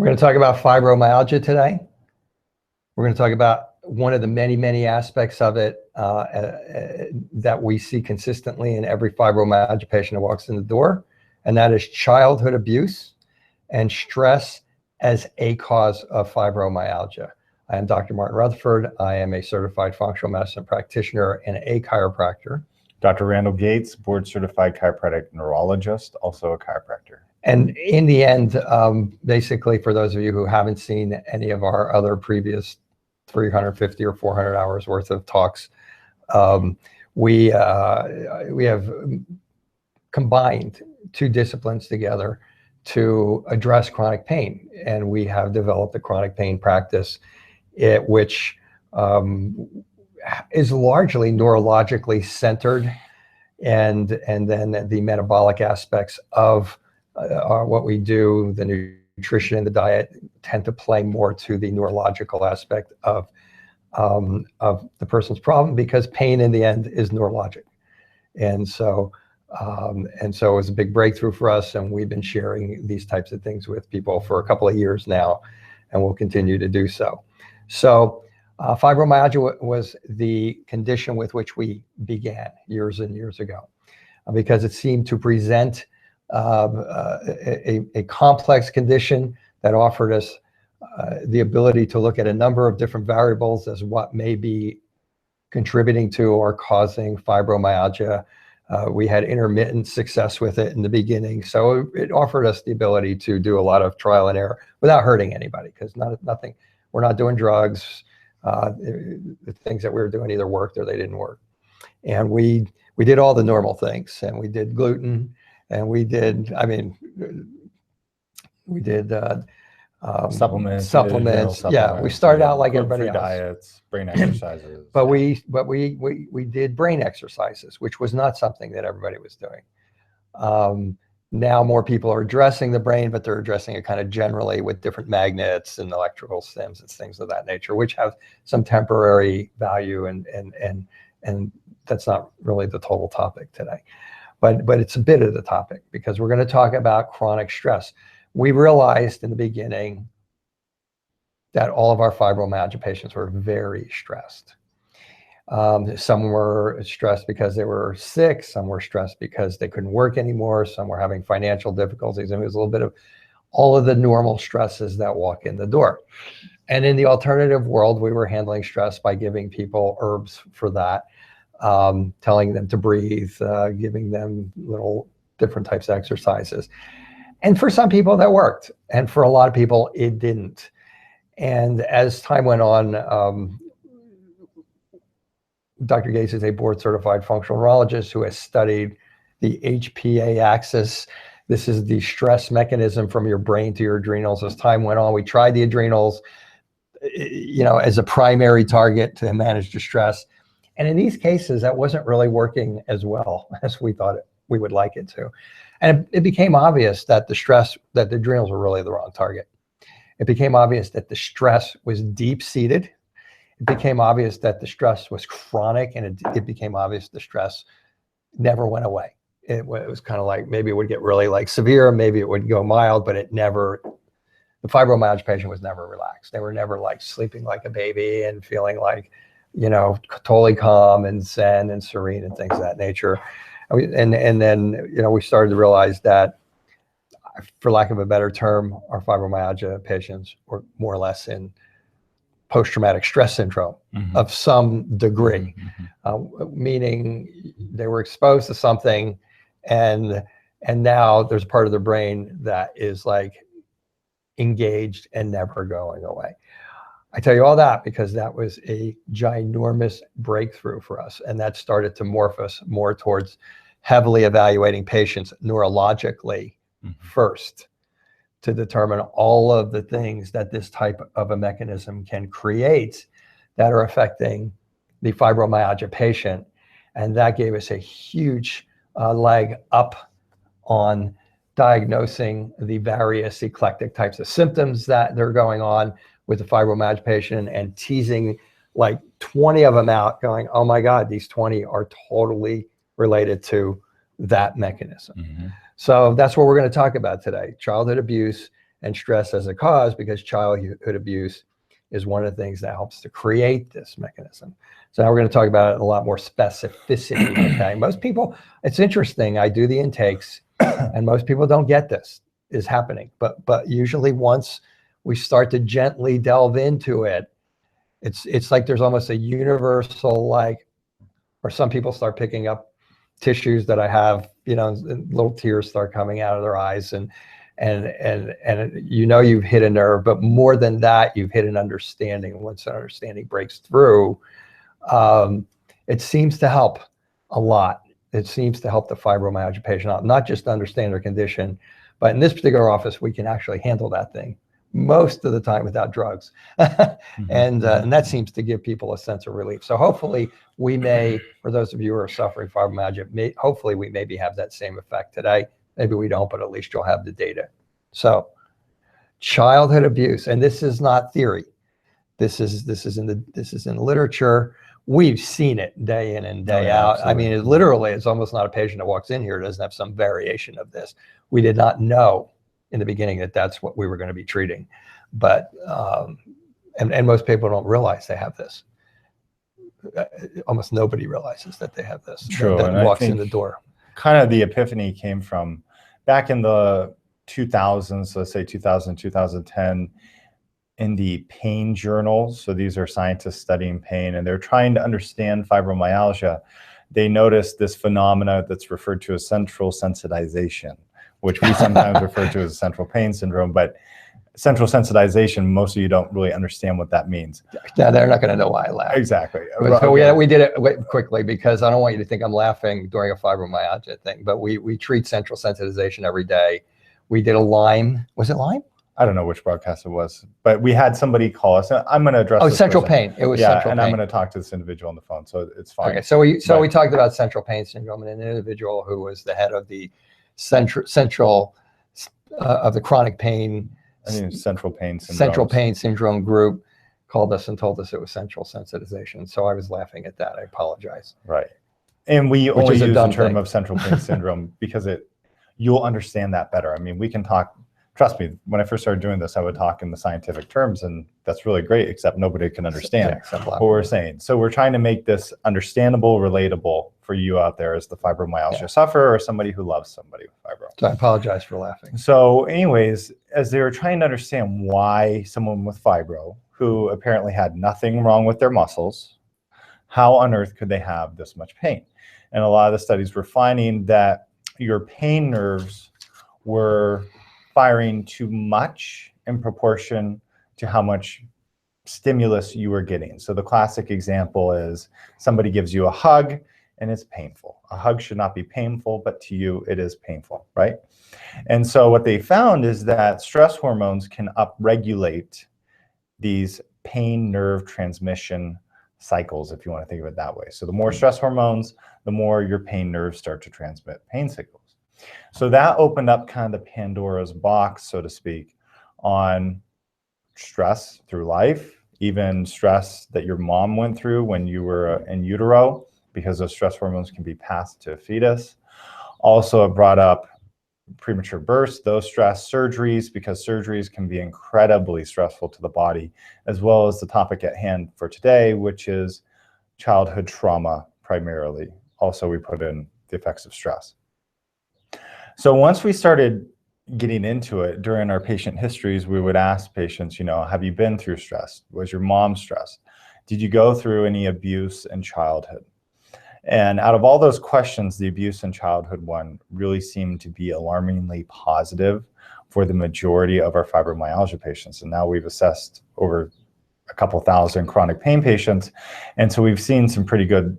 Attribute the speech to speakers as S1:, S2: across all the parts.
S1: We're going to talk about fibromyalgia today. We're going to talk about one of the many, many aspects of it that we see consistently in every fibromyalgia patient who walks in the door, and that is childhood abuse and stress as a cause of fibromyalgia. I am Dr. Martin Rutherford. I am a certified functional medicine practitioner and a chiropractor.
S2: Dr. Randall Gates, board certified chiropractic neurologist, also a chiropractor.
S1: And in the end, basically, for those of you who haven't seen any of our other previous 350 or 400 hours worth of talks, we have combined two disciplines together to address chronic pain. And we have developed a chronic pain practice, which is largely neurologically centered, and then the metabolic aspects of what we do, the nutrition and the diet, tend to play more to the neurological aspect of the person's problem, because pain in the end is neurologic. And so it was a big breakthrough for us, and we've been sharing these types of things with people for a couple of years now, and we'll continue to do so. So fibromyalgia was the condition with which we began years and years ago, because it seemed to present a complex condition that offered us the ability to look at a number of different variables as what may be contributing to or causing fibromyalgia. We had intermittent success with it in the beginning, so it offered us the ability to do a lot of trial and error without hurting anybody, because we're not doing drugs. The things that we were doing either worked or they didn't work. And we did all the normal things, and we did gluten, and we did supplements. Yeah, we started out like everybody else.
S2: Diets, brain exercises.
S1: But we did brain exercises, which was not something that everybody was doing. Now more people are addressing the brain, but they're addressing it kind of generally with different magnets and electrical stems and things of that nature, which have some temporary value, and that's not really the total topic today. But it's a bit of the topic, because we're going to talk about chronic stress. We realized in the beginning that all of our fibromyalgia patients were very stressed. Some were stressed because they were sick. Some were stressed because they couldn't work anymore. Some were having financial difficulties. And it was a little bit of all of the normal stresses that walk in the door. And in the alternative world, we were handling stress by giving people herbs for that, telling them to breathe, giving them little different types of exercises. And for some people that worked, and for a lot of people it didn't. And as time went on, Dr. Gates is a board certified functional neurologist who has studied the HPA axis. This is the stress mechanism from your brain to your adrenals. As time went on, we tried the adrenals, as a primary target to manage the stress. And in these cases, that wasn't really working as well as we thought we would like it to. And it became obvious that the adrenals were really the wrong target. It became obvious that the stress was deep-seated. It became obvious that the stress was chronic, and it became obvious the stress never went away. It was kind of like, maybe it would get really severe, maybe it would go mild, but the fibromyalgia patient was never relaxed. They were never sleeping like a baby and feeling totally calm and zen and serene and things of that nature. And then we started to realize that, for lack of a better term, our fibromyalgia patients were more or less in post-traumatic stress syndrome of some degree, meaning they were exposed to something, and now there's part of their brain that is engaged and never going away. I tell you all that because that was a ginormous breakthrough for us, and that started to morph us more towards heavily evaluating patients neurologically first, to determine all of the things that this type of a mechanism can create that are affecting the fibromyalgia patient. And that gave us a huge leg up on diagnosing the various eclectic types of symptoms that are going on with the fibromyalgia patient, and teasing 20 of them out, going, oh my God, these 20 are totally related to that mechanism. So that's what we're going to talk about today: childhood abuse and stress as a cause, because childhood abuse is one of the things that helps to create this mechanism. So now we're going to talk about it in a lot more specificity. Okay, most people, it's interesting. I do the intakes, and most people don't get this is happening. But usually once we start to gently delve into it, it's like there's almost a universal, like, or some people start picking up tissues that I have, you know, and little tears start coming out of their eyes, and you know you've hit a nerve, but more than that, you've hit an understanding. Once an understanding breaks through, it seems to help a lot. It seems to help the fibromyalgia patient out, not just understand their condition, but in this particular office, we can actually handle that thing most of the time without drugs. And that seems to give people a sense of relief. So hopefully we may, for those of you who are suffering fibromyalgia, hopefully we maybe have that same effect today. Maybe we don't, but at least you'll have the data. So childhood abuse, and this is not theory. This is in literature. We've seen it day in and day out. Absolutely. I mean, it's almost not a patient that walks in here that doesn't have some variation of this. We did not know in the beginning that that's what we were going to be treating, but and most people don't realize they have this. Almost nobody realizes that they have this.
S2: True,
S1: that
S2: and
S1: walks
S2: I think
S1: in the door.
S2: Kind of the epiphany came from back in the 2000s, let's say 2000, 2010, in the pain journals. So these are scientists studying pain, and they're trying to understand fibromyalgia. They noticed this phenomena that's referred to as central sensitization, which we sometimes refer to as central pain syndrome. But central sensitization, most of you don't really understand what that means.
S1: Yeah, they're not going to know why I laugh.
S2: Exactly.
S1: So we did it quickly, because I don't want you to think I'm laughing during a fibromyalgia thing, but we treat central sensitization every day. We did a Lyme. Was it Lyme?
S2: I don't know which broadcast it was, but we had somebody call us. I'm going to address this
S1: central
S2: person.
S1: Pain. It was
S2: central
S1: pain.
S2: And I'm going to talk to this individual on the phone, so it's fine.
S1: Okay, so we talked about central pain syndrome, and an individual who was the head of the central of the chronic pain.
S2: I mean, central pain
S1: syndrome group called us and told us it was central sensitization. So I was laughing at that. I apologize.
S2: Right. And we only use the term of central pain syndrome because you'll understand that better. I mean, we can talk, trust me, when I first started doing this, I would talk in the scientific terms, and that's really great, except nobody can understand what we're saying. So we're trying to make this understandable, relatable for you out there as the fibromyalgia sufferer or somebody who loves somebody with fibro.
S1: So I apologize for laughing.
S2: So anyways, as they were trying to understand why someone with fibro, who apparently had nothing wrong with their muscles, how on earth could they have this much pain? And a lot of the studies were finding that your pain nerves were firing too much in proportion to how much stimulus you were getting. So the classic example is somebody gives you a hug and it's painful. A hug should not be painful, but to you it is painful, right? And so what they found is that stress hormones can upregulate these pain nerve transmission cycles, if you want to think of it that way. So the more stress hormones, the more your pain nerves start to transmit pain signals. So that opened up kind of the Pandora's box, so to speak, on stress through life, even stress that your mom went through when you were in utero, because those stress hormones can be passed to a fetus. Also, it brought up premature births, those stress, surgeries, because surgeries can be incredibly stressful to the body, as well as the topic at hand for today, which is childhood trauma primarily. Also, we put in the effects of stress. So once we started getting into it, during our patient histories, we would ask patients, you know, have you been through stress? Was your mom stressed? Did you go through any abuse in childhood? And out of all those questions, the abuse in childhood one really seemed to be alarmingly positive for the majority of our fibromyalgia patients. And now we've assessed over a couple thousand chronic pain patients. And so we've seen some pretty good,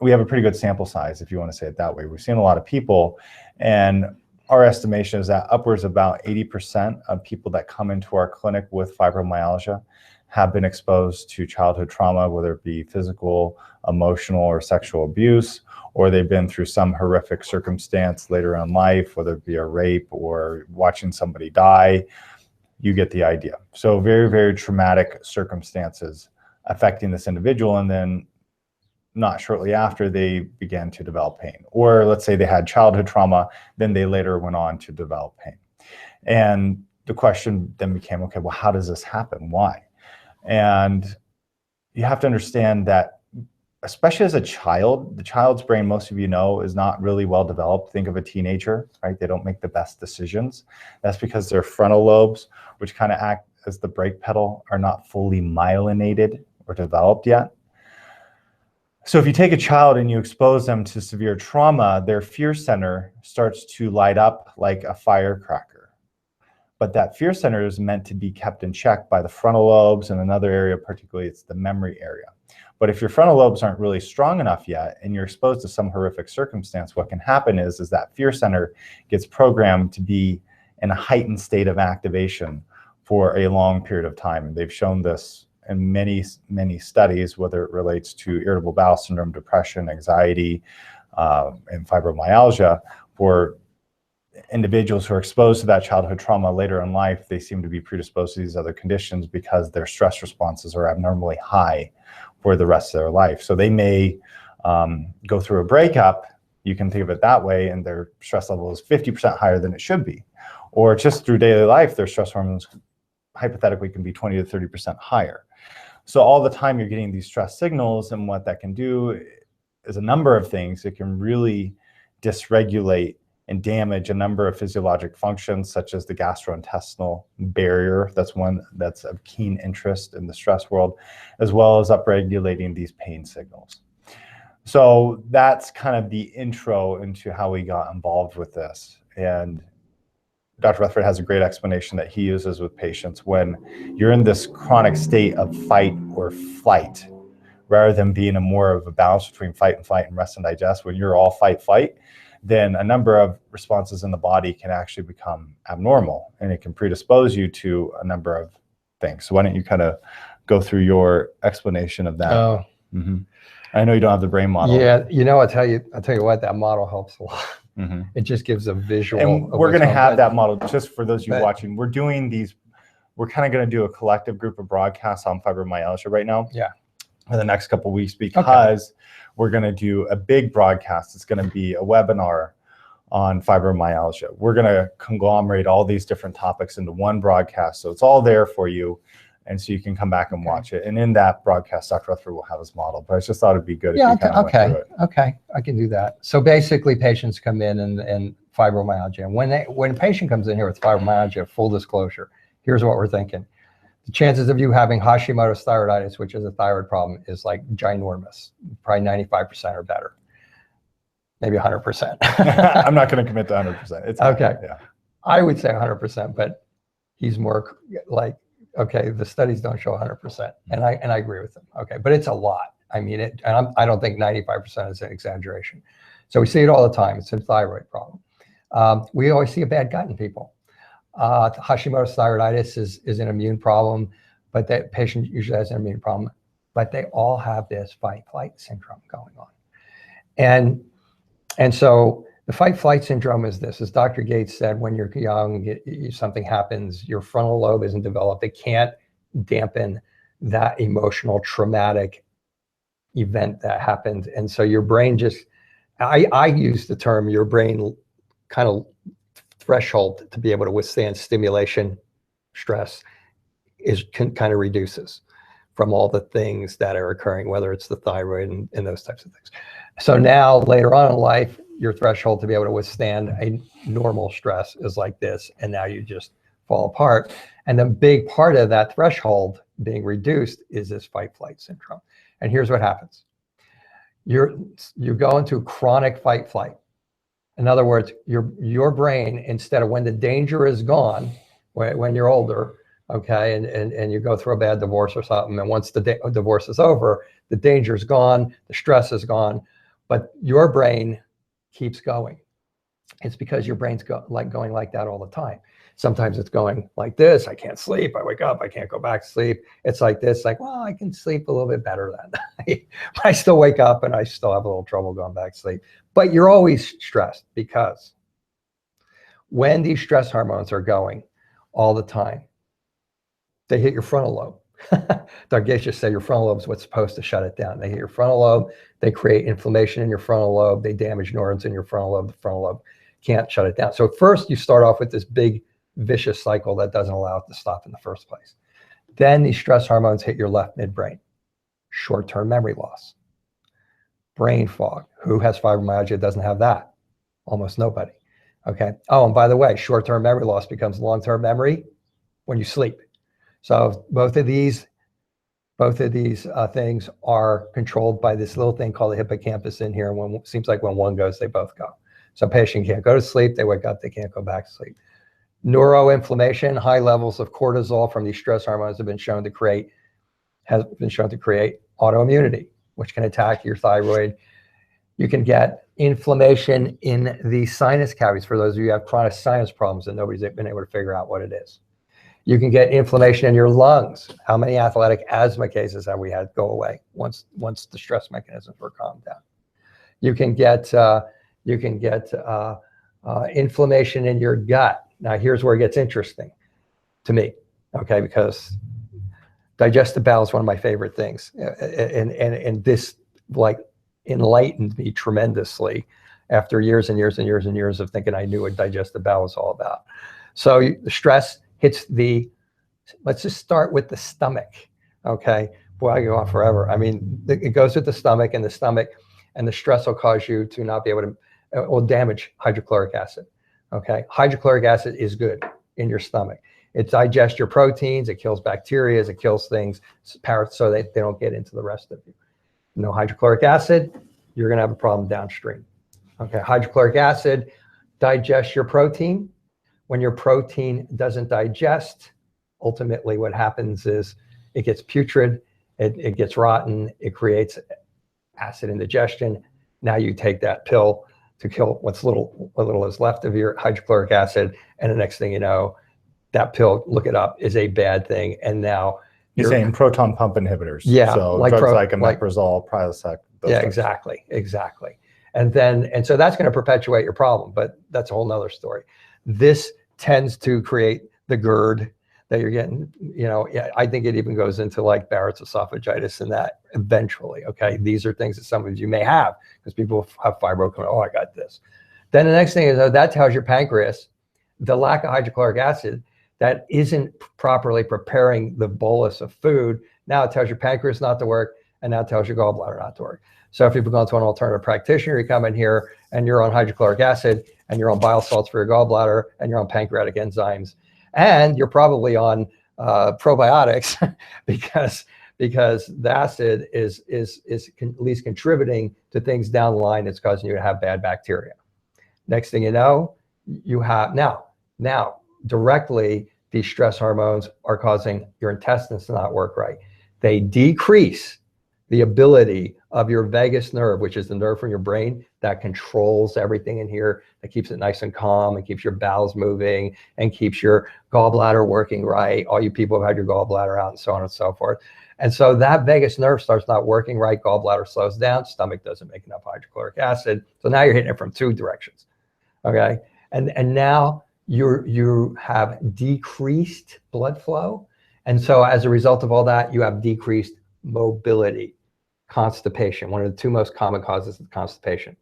S2: we have a pretty good sample size, if you want to say it that way. We've seen a lot of people, and our estimation is that upwards of about 80% of people that come into our clinic with fibromyalgia have been exposed to childhood trauma, whether it be physical, emotional, or sexual abuse, or they've been through some horrific circumstance later in life, whether it be a rape or watching somebody die. You get the idea. So very, very traumatic circumstances affecting this individual, and then not shortly after they began to develop pain. Or let's say they had childhood trauma, then they later went on to develop pain. And the question then became, okay, well, how does this happen? Why? And you have to understand that, especially as a child, the child's brain, most of you know, is not really well developed. Think of a teenager, right? They don't make the best decisions. That's because their frontal lobes, which kind of act as the brake pedal, are not fully myelinated or developed yet. So if you take a child and you expose them to severe trauma, their fear center starts to light up like a firecracker. But that fear center is meant to be kept in check by the frontal lobes, and another area, particularly, it's the memory area. But if your frontal lobes aren't really strong enough yet, and you're exposed to some horrific circumstance, what can happen is that fear center gets programmed to be in a heightened state of activation for a long period of time. And they've shown this in many, many studies, whether it relates to irritable bowel syndrome, depression, anxiety, and fibromyalgia. For individuals who are exposed to that childhood trauma later in life, they seem to be predisposed to these other conditions because their stress responses are abnormally high for the rest of their life. So they may go through a breakup, you can think of it that way, and their stress level is 50% higher than it should be. Or just through daily life, their stress hormones hypothetically can be 20 to 30% higher. So all the time you're getting these stress signals, and what that can do is a number of things. It can really dysregulate and damage a number of physiologic functions, such as the gastrointestinal barrier. That's one that's of keen interest in the stress world, as well as upregulating these pain signals. So that's kind of the intro into how we got involved with this. And Dr. Rutherford has a great explanation that he uses with patients when you're in this chronic state of fight or flight, rather than being more of a balance between fight and rest and digest. When you're all fight, then a number of responses in the body can actually become abnormal, and it can predispose you to a number of things. So why don't you kind of go through your explanation of that?
S1: Oh.
S2: I know you don't have the brain model.
S1: Yeah, I'll tell you what, that model helps a lot. It just gives a visual.
S2: And we're going to have that model just for those of you watching. We're doing these, we're kind of going to do a collective group of broadcasts on fibromyalgia right now.
S1: Yeah.
S2: For the next couple of weeks, because we're going to do a big broadcast. It's going to be a webinar on fibromyalgia. We're going to conglomerate all these different topics into one broadcast. So it's all there for you. And so you can come back and watch it. And in that broadcast, Dr. Rutherford will have his model. But I just thought it'd be good if you kind of went through it.
S1: Okay, I can do that. So basically, patients come in and fibromyalgia. And when a patient comes in here with fibromyalgia, full disclosure, here's what we're thinking. The chances of you having Hashimoto's thyroiditis, which is a thyroid problem, is like ginormous. Probably 95% or better. Maybe 100%.
S2: I'm not going to commit to 100%. It's
S1: okay.
S2: Yeah.
S1: I would say 100%, but he's more like, okay, the studies don't show 100%. And I agree with him. Okay, but it's a lot. I mean, I don't think 95% is an exaggeration. So we see it all the time. It's a thyroid problem. We always see a bad gut in people. Hashimoto's thyroiditis is an immune problem, but that patient usually has an immune problem, but they all have this fight-flight syndrome going on. And so the fight-flight syndrome is this, as Dr. Gates said, when you're young, something happens, your frontal lobe isn't developed. It can't dampen that emotional traumatic event that happened. And so your brain just, I use the term, your brain kind of threshold to be able to withstand stimulation, stress kind of reduces from all the things that are occurring, whether it's the thyroid and those types of things. So now later on in life, your threshold to be able to withstand a normal stress is like this, and now you just fall apart. And the big part of that threshold being reduced is this fight-flight syndrome. And here's what happens. You go into chronic fight-flight. In other words, your brain, instead of when the danger is gone, when you're older, okay, and you go through a bad divorce or something, and once the divorce is over, the danger is gone, the stress is gone, but your brain keeps going. It's because your brain's going like that all the time. Sometimes it's going like this, I can't sleep, I wake up, I can't go back to sleep. It's like this, like, well, I can sleep a little bit better that night. But I still wake up and I still have a little trouble going back to sleep. But you're always stressed, because when these stress hormones are going all the time, they hit your frontal lobe. Dr. Gates just said your frontal lobe is what's supposed to shut it down. They hit your frontal lobe, they create inflammation in your frontal lobe, they damage neurons in your frontal lobe. The frontal lobe can't shut it down. So first you start off with this big vicious cycle that doesn't allow it to stop in the first place. Then these stress hormones hit your left midbrain. Short-term memory loss, brain fog. Who has fibromyalgia doesn't have that? Almost nobody. Okay. Oh, and by the way, short-term memory loss becomes long-term memory when you sleep. So both of these things are controlled by this little thing called the hippocampus in here. And when it seems like when one goes, they both go. So a patient can't go to sleep, they wake up, they can't go back to sleep. Neuroinflammation, high levels of cortisol from these stress hormones has been shown to create autoimmunity, which can attack your thyroid. You can get inflammation in the sinus cavities for those of you who have chronic sinus problems and nobody's been able to figure out what it is. You can get inflammation in your lungs. How many athletic asthma cases have we had go away once the stress mechanisms were calmed down? You can get inflammation in your gut. Now here's where it gets interesting to me, okay? Because digestive bowel is one of my favorite things, and this like enlightened me tremendously after years and years and years and years of thinking I knew what digestive bowel was all about. So the stress hits let's just start with the stomach, okay? Boy, I go on forever. I mean, it goes with the stomach, and the stress will cause you to not be able to, it will damage hydrochloric acid, okay? Hydrochloric acid is good in your stomach. It digests your proteins, it kills bacteria, it kills things, so they don't get into the rest of you. No hydrochloric acid, you're gonna have a problem downstream. Okay, hydrochloric acid digests your protein. When your protein doesn't digest, ultimately what happens is it gets putrid, it gets rotten, it creates acid indigestion. Now you take that pill to kill what little is left of your hydrochloric acid, and the next thing you know, that pill, look it up, is a bad thing. And now
S2: you're saying proton pump inhibitors.
S1: Yeah,
S2: so like drugs like omeprazole, Prilosec.
S1: Yeah, exactly. And so that's going to perpetuate your problem, but that's a whole nother story. This tends to create the GERD that you're getting, I think it even goes into like Barrett's esophagitis and that eventually, okay? These are things that some of you may have because people have fibro coming, oh, I got this. Then the next thing is that tells your pancreas the lack of hydrochloric acid that isn't properly preparing the bolus of food. Now it tells your pancreas not to work, and now it tells your gallbladder not to work. So if you've gone to an alternative practitioner, you come in here and you're on hydrochloric acid and you're on bile salts for your gallbladder and you're on pancreatic enzymes and you're probably on probiotics because the acid is at least contributing to things down the line that's causing you to have bad bacteria. Next thing you know, you have now directly these stress hormones are causing your intestines to not work right. They decrease the ability of your vagus nerve, which is the nerve from your brain that controls everything in here, that keeps it nice and calm and keeps your bowels moving and keeps your gallbladder working right. All you people have had your gallbladder out and so on and so forth. And so that vagus nerve starts not working right, gallbladder slows down, stomach doesn't make enough hydrochloric acid. So now you're hitting it from two directions, okay? And now you have decreased blood flow. And so as a result of all that, you have decreased mobility. Constipation, one of the two most common causes of constipation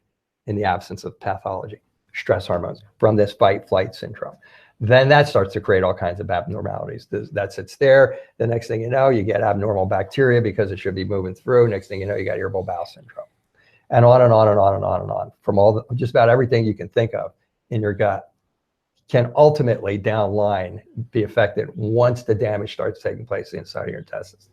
S1: in the absence of pathology, stress hormones from this fight-flight syndrome. Then that starts to create all kinds of abnormalities. That sits there. The next thing you know, you get abnormal bacteria because it should be moving through. Next thing you know, you got irritable bowel syndrome. And on and on and on and on and on. From just about everything you can think of in your gut can ultimately downline be affected once the damage starts taking place inside of your intestines.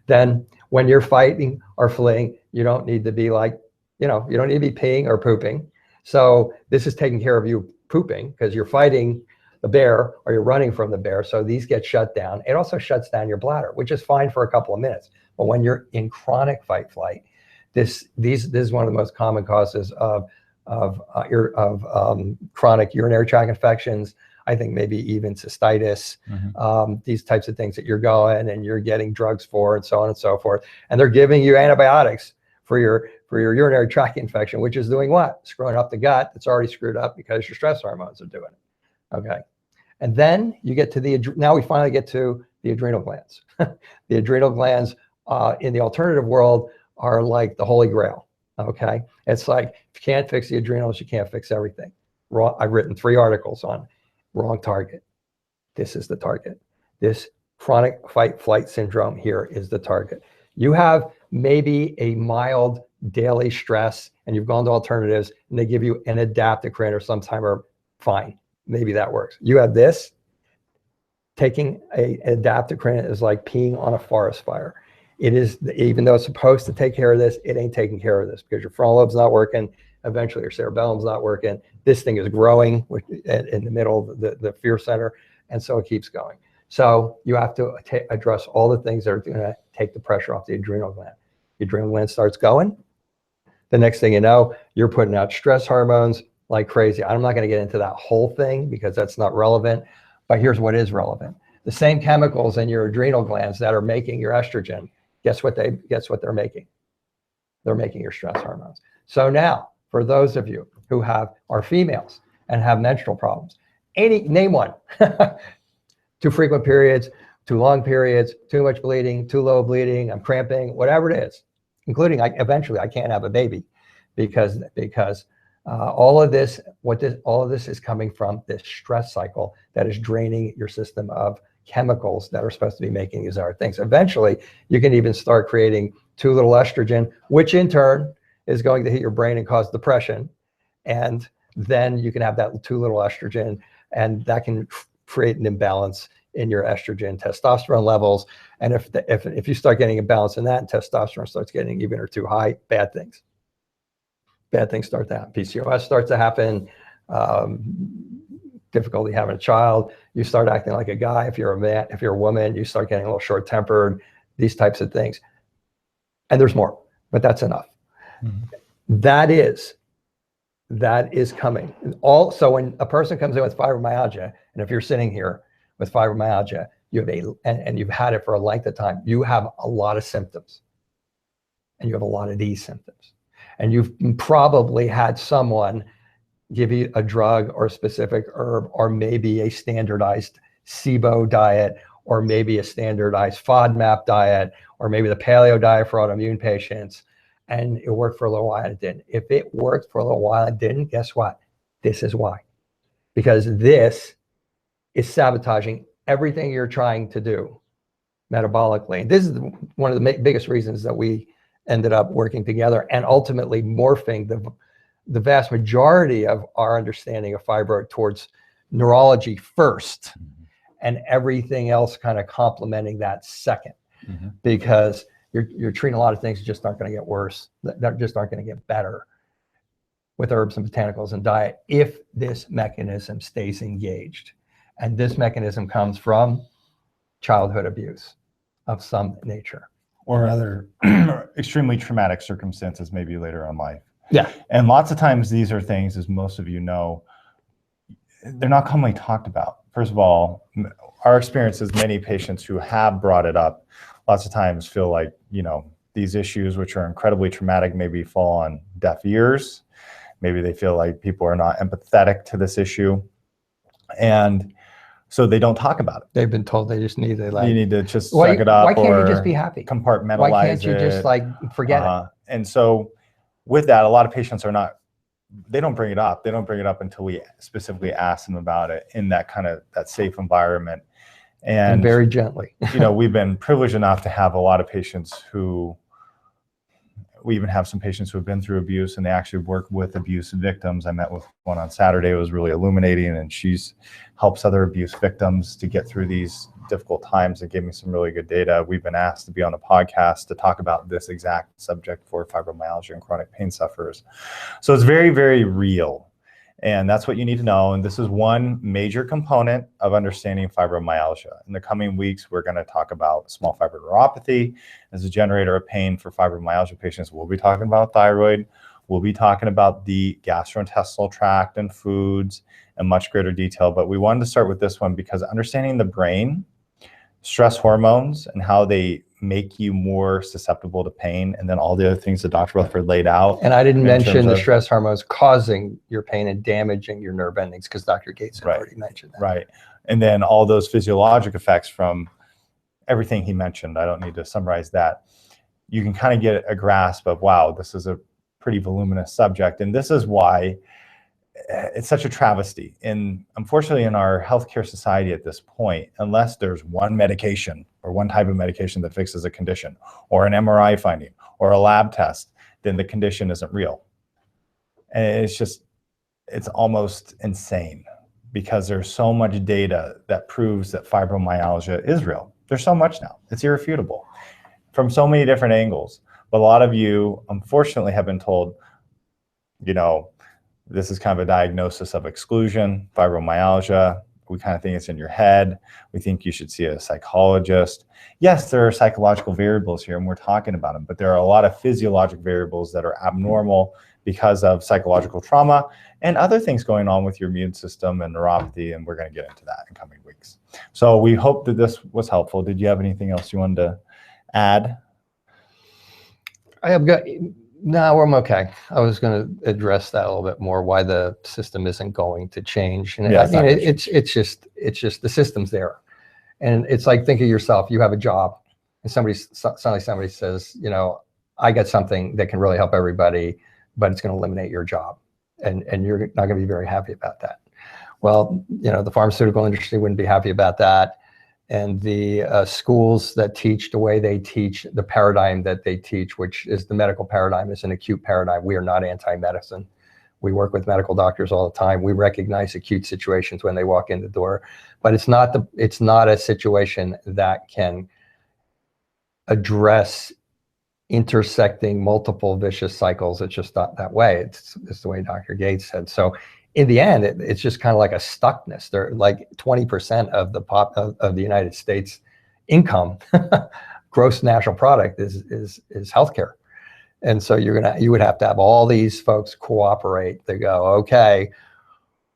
S1: Then when you're fighting or fleeing, you don't need to be like, you don't need to be peeing or pooping. So this is taking care of you pooping because you're fighting the bear or you're running from the bear. So these get shut down. It also shuts down your bladder, which is fine for a couple of minutes. But when you're in chronic fight flight, this is one of the most common causes of chronic urinary tract infections. I think maybe even cystitis, these types of things that you're going and you're getting drugs for and so on and so forth. And they're giving you antibiotics for your urinary tract infection, which is doing what? Screwing up the gut that's already screwed up because your stress hormones are doing it, okay? And then you get to now we finally get to the adrenal glands. The adrenal glands in the alternative world are like the holy grail, okay? It's like, if you can't fix the adrenals, you can't fix everything. I've written 3 articles on Wrong target. This is the target. This chronic fight-flight syndrome here is the target. You have maybe a mild daily stress and you've gone to alternatives and they give you an adaptocrine or sometime, fine, maybe that works. You have this, taking an adaptocrine is like peeing on a forest fire. It is, even though it's supposed to take care of this, it ain't taking care of this because your frontal lobe's not working. Eventually your cerebellum's not working. This thing is growing in the middle of the fear center. And so it keeps going. So you have to address all the things that are going to take the pressure off the adrenal gland. The adrenal gland starts going. The next thing you know, you're putting out stress hormones like crazy. I'm not going to get into that whole thing because that's not relevant. But here's what is relevant. The same chemicals in your adrenal glands that are making your estrogen, guess what they're making? They're making your stress hormones. So now, for those of you who are females and have menstrual problems, name one. Too frequent periods, too long periods, too much bleeding, too low bleeding, I'm cramping, whatever it is, including eventually I can't have a baby because all of this is coming from this stress cycle that is draining your system of chemicals that are supposed to be making these other things. Eventually, you can even start creating too little estrogen, which in turn is going to hit your brain and cause depression. And then you can have that too little estrogen, and that can create an imbalance in your estrogen testosterone levels. And if you start getting a balance in that and testosterone starts getting even or too high, bad things start to happen. PCOS starts to happen, difficulty having a child, you start acting like a guy. If you're a man, if you're a woman, you start getting a little short-tempered, these types of things. And there's more, but that's enough. Mm-hmm. That is coming. So when a person comes in with fibromyalgia, and if you're sitting here with fibromyalgia, and you've had it for a length of time, you have a lot of symptoms. And you have a lot of these symptoms. And you've probably had someone give you a drug or a specific herb, or maybe a standardized SIBO diet, or maybe a standardized FODMAP diet, or maybe the paleo diet for autoimmune patients. And it worked for a little while and it didn't. If it worked for a little while and didn't, guess what? This is why. Because this is sabotaging everything you're trying to do metabolically. This is one of the biggest reasons that we ended up working together and ultimately morphing the vast majority of our understanding of fibro towards neurology first, and everything else kind of complementing that second. Mm-hmm. Because you're treating a lot of things that just aren't going to get worse, that just aren't going to get better with herbs and botanicals and diet if this mechanism stays engaged. And this mechanism comes from childhood abuse of some nature.
S2: Or other extremely traumatic circumstances maybe later in life.
S1: Yeah.
S2: And lots of times these are things, as most of you know, they're not commonly talked about. First of all, our experience is many patients who have brought it up lots of times feel like, these issues, which are incredibly traumatic, maybe fall on deaf ears. Maybe they feel like people are not empathetic to this issue. And so they don't talk about it.
S1: They've been told they just need to
S2: you need to just suck it up.
S1: Why can't you just be happy?
S2: Compartmentalize it.
S1: Why can't you just forget it?
S2: And so with that, a lot of patients they don't bring it up. They don't bring it up until we specifically ask them about it in that safe environment. And
S1: very gently.
S2: We've been privileged enough to have a lot of patients we even have some patients who have been through abuse, and they actually work with abuse victims. I met with one on Saturday. It was really illuminating, and she's helps other abuse victims to get through these difficult times and gave me some really good data. We've been asked to be on a podcast to talk about this exact subject for fibromyalgia and chronic pain sufferers. So it's very, very real. And that's what you need to know. And this is one major component of understanding fibromyalgia. In the coming weeks, we're going to talk about small fiber neuropathy as a generator of pain for fibromyalgia patients. We'll be talking about thyroid. We'll be talking about the gastrointestinal tract and foods in much greater detail. But we wanted to start with this one because understanding the brain, stress hormones, and how they make you more susceptible to pain, and then all the other things that Dr. Rutherford laid out.
S1: And I didn't mention the stress hormones causing your pain and damaging your nerve endings, because Dr. Gates had already mentioned that.
S2: Right. And then all those physiologic effects from everything he mentioned. I don't need to summarize that. You can kind of get a grasp of, wow, this is a pretty voluminous subject. And this is why it's such a travesty. And unfortunately, in our healthcare society at this point, unless there's one medication or one type of medication that fixes a condition, or an MRI finding, or a lab test, then the condition isn't real. And it's almost insane, because there's so much data that proves that fibromyalgia is real. There's so much now. It's irrefutable from so many different angles. But a lot of you, unfortunately, have been told, you know, this is kind of a diagnosis of exclusion, fibromyalgia. We kind of think it's in your head. We think you should see a psychologist. Yes, there are psychological variables here, and we're talking about them, but there are a lot of physiologic variables that are abnormal because of psychological trauma and other things going on with your immune system and neuropathy, and we're going to get into that in coming weeks. So we hope that this was helpful. Did you have anything else you wanted to add?
S1: No, I'm okay. I was going to address that a little bit more, why the system isn't going to change. And
S2: Yeah,
S1: I mean, it's just the system's there. And it's like, think of yourself, you have a job, and suddenly somebody says, you know, I got something that can really help everybody, but it's going to eliminate your job. And you're not going to be very happy about that. Well, you know, the pharmaceutical industry wouldn't be happy about that. And the schools that teach the way they teach, the paradigm that they teach, which is the medical paradigm, is an acute paradigm. We are not anti-medicine. We work with medical doctors all the time. We recognize acute situations when they walk in the door, but it's not a situation that can address intersecting multiple vicious cycles. It's just not that way. It's the way Dr. Gates said. So in the end, it's just kind of like a stuckness. They're like 20% of the United States income, gross national product, is healthcare. And so you would have to have all these folks cooperate to go, okay,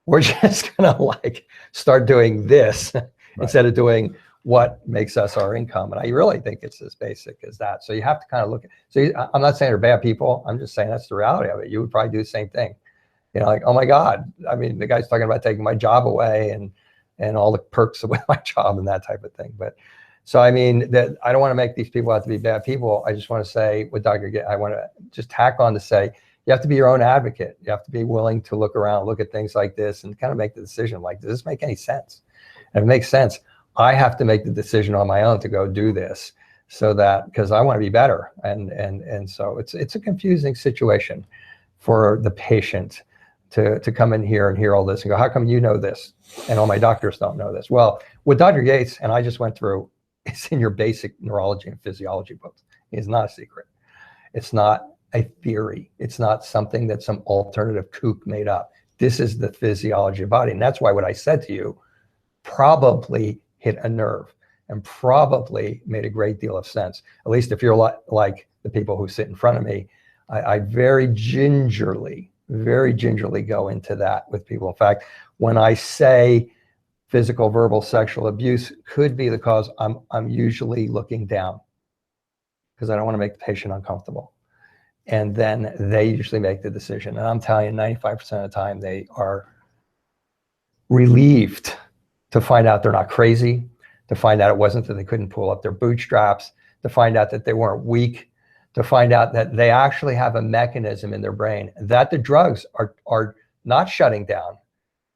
S1: we're just gonna like start doing this right, instead of doing what makes us our income. And I really think it's as basic as that. So you have to kind of look at, I'm not saying they're bad people. I'm just saying that's the reality of it. You would probably do the same thing. You know, like, oh my God, I mean, the guy's talking about taking my job away and all the perks of my job and that type of thing. But so, I mean, that I don't want to make these people out to be bad people. I just want to say with Dr. Gates, I want to just tack on to say, you have to be your own advocate. You have to be willing to look around, look at things like this, and kind of make the decision, like, does this make any sense? And if it makes sense, I have to make the decision on my own to go do this, so that, because I want to be better. And so it's a confusing situation for the patient to come in here and hear all this and go, how come you know this and all my doctors don't know this? Well, what Dr. Gates and I just went through is in your basic neurology and physiology books. It's not a secret. It's not a theory. It's not something that some alternative kook made up. This is the physiology of the body. And that's why what I said to you probably hit a nerve and probably made a great deal of sense. At least if you're like the people who sit in front of me, I very gingerly go into that with people. In fact, when I say physical, verbal, sexual abuse could be the cause, I'm usually looking down because I don't want to make the patient uncomfortable. And then they usually make the decision. And I'm telling you, 95% of the time, they are relieved to find out they're not crazy, to find out it wasn't that they couldn't pull up their bootstraps, to find out that they weren't weak, to find out that they actually have a mechanism in their brain that the drugs are not shutting down,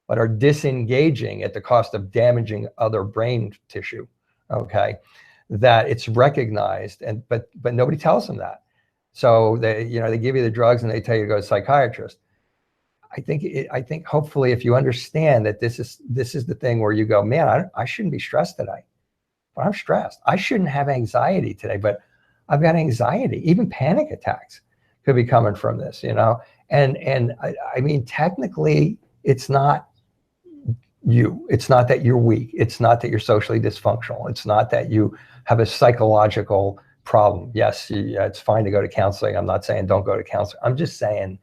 S1: but are disengaging at the cost of damaging other brain tissue, okay? That it's recognized, but nobody tells them that. So they give you the drugs and they tell you to go to a psychiatrist. I think hopefully if you understand that this is the thing where you go, man, I shouldn't be stressed today, but I'm stressed. I shouldn't have anxiety today, but I've got anxiety. Even panic attacks could be coming from this, you know? And I mean, technically it's not you. It's not that you're weak. It's not that you're socially dysfunctional. It's not that you have a psychological problem. Yes, it's fine to go to counseling. I'm not saying don't go to counseling. I'm just saying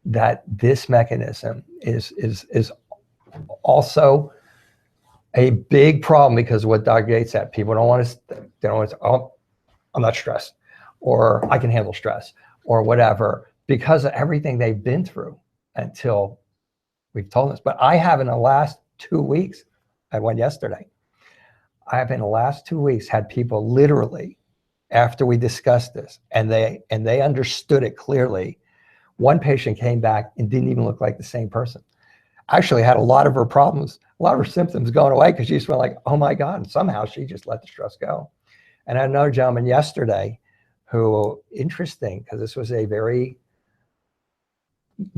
S1: that this mechanism is also a big problem because of what Dr. Gates said. People don't want to, oh, I'm not stressed, or I can handle stress, or whatever, because of everything they've been through until we've told us. But I have in the last 2 weeks, I went yesterday, I have in the last 2 weeks had people literally, after we discussed this, and they understood it clearly, one patient came back and didn't even look like the same person. actually had a lot of her problems, a lot of her symptoms going away because she just went like, oh my God. And somehow she just let the stress go. And I had another gentleman yesterday who, interesting, because this was a very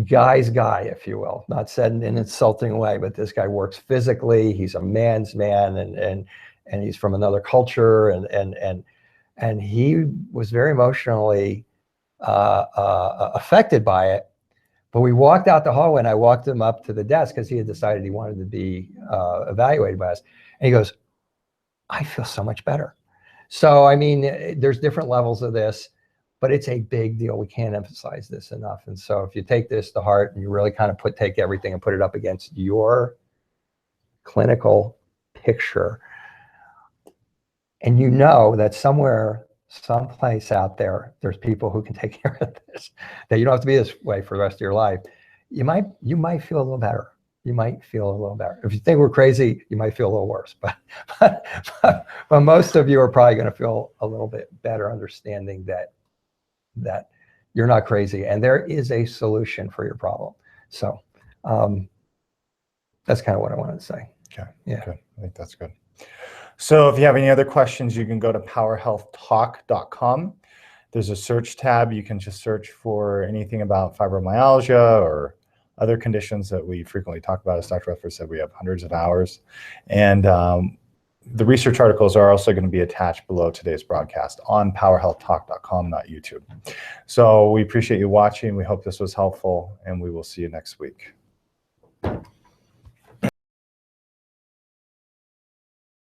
S1: guy's guy, if you will, not said in an insulting way, but this guy works physically. He's a man's man, and he's from another culture, and he was very emotionally affected by it. But we walked out the hallway, and I walked him up to the desk because he had decided he wanted to be evaluated by us. And he goes, I feel so much better. So, I mean, there's different levels of this, but it's a big deal. We can't emphasize this enough. And so if you take this to heart and you really kind of take everything and put it up against your clinical picture, and you know that somewhere, someplace out there, there's people who can take care of this, that you don't have to be this way for the rest of your life, you might feel a little better. You might feel a little better. If you think we're crazy, you might feel a little worse. But most of you are probably going to feel a little bit better understanding that you're not crazy and there is a solution for your problem. So that's kind of what I wanted to say.
S2: Okay.
S1: Yeah.
S2: Good. I think that's good. So if you have any other questions, you can go to powerhealthtalk.com. There's a search tab. You can just search for anything about fibromyalgia or other conditions that we frequently talk about. As Dr. Rutherford said, we have hundreds of hours. And the research articles are also going to be attached below today's broadcast on powerhealthtalk.com, not YouTube. So we appreciate you watching. We hope this was helpful, and we will see you next week.